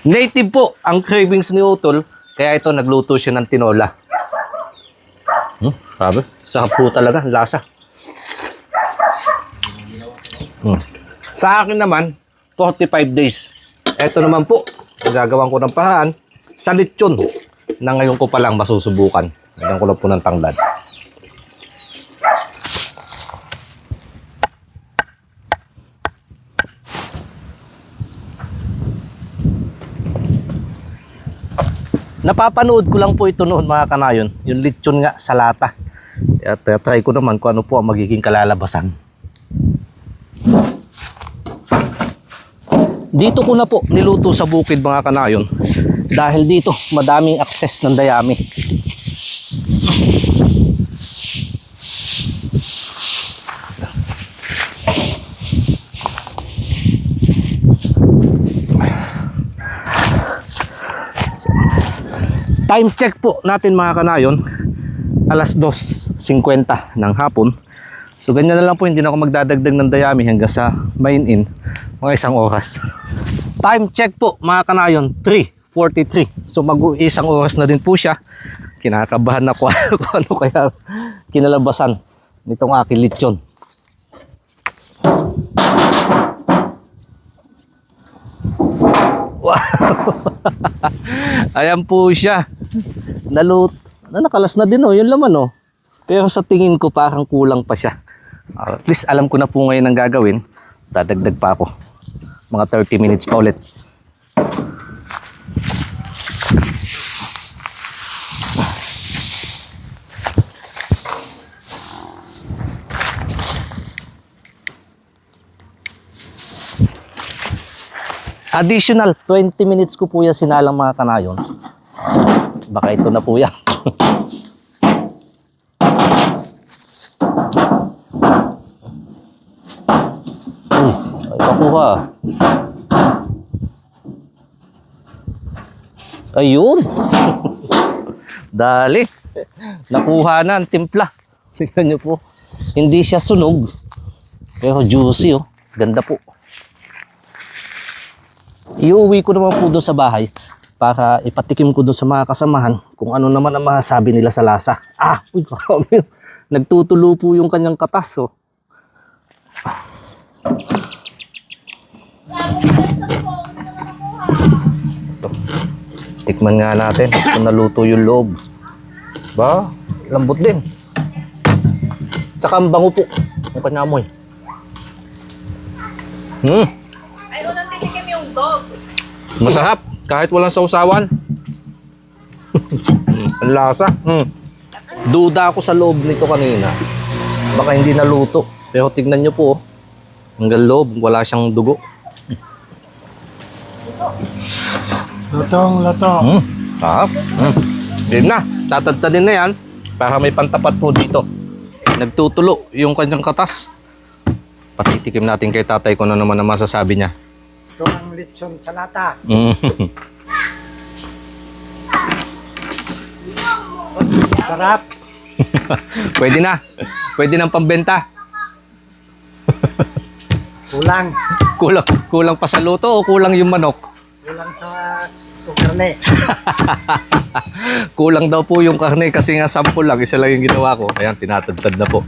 Native po ang cravings ni Utol. Kaya ito, nagluto siya ng tinola. Sabi, sarap po talaga, lasa. Sa akin naman, 45 days. Ito naman po, gagawin ko ng paraan sa lechon na ngayon ko palang masusubukan. Ngayon ko lang po ng tanglad. Napapanood ko lang po ito noon mga kanayon, yung lechon nga sa lata. At try ko naman kung ano po ang magiging kalalabasan. Dito ko na po niluto sa bukid mga kanayon dahil dito madaming access ng dayami. Time check po natin mga kanayon, alas 2:50 ng hapon. So ganyan na lang po, hindi na ako magdadagdag ng dayami hanggang sa main in, mga 1 oras. Time check po mga kanayon, 3:43. So mag-1 oras na din po siya. Kinakabahan ako kung ano kaya kinalabasan nitong aking lechon. Wow! Ayan po siya. Nakalas na din yung laman Pero sa tingin ko parang kulang pa siya. At least alam ko na po ngayon ang gagawin. Dadagdag pa ako. Mga 30 minutes pa ulit. Additional 20 minutes ko po yan sinalang mga kanayon. Baka ito na po yan. Ay, pakuha. Ayun. Dali. Nakuha na ang timpla. Tingnan nyo po. Hindi siya sunog. Pero juicy Ganda po. Iuwi ko naman po doon sa bahay para ipatikim ko doon sa mga kasamahan kung ano naman ang masasabi nila sa lasa. Uy, nagtutulo po yung kanyang katas Tikman nga natin kung naluto yung loob. Ba, lambot din. Tsaka ang bango po yung kanya amoy. Ay, unang titikim yung dog. Masarap kahit walang sausawan. Ang lasa. Duda ako sa loob nito kanina. Baka hindi naluto. Pero tignan nyo po hanggang loob, wala siyang dugo. Lutong. Sarap. Game na. Tatadtadin na yan para may pantapat po dito. Nagtutulo yung kanyang katas. Patitikim natin kay tatay kung ano naman ang masasabi niya. Ito ang lechon sa lata. Sarap. Pwede na. Pwede ng pambenta. Kulang. Kulang pa sa luto o kulang yung manok? Kulang sa karne. Kulang daw po yung karne kasi nga sample lang. Isa lang yung ginawa ko. Ayan, tinatadtad na po.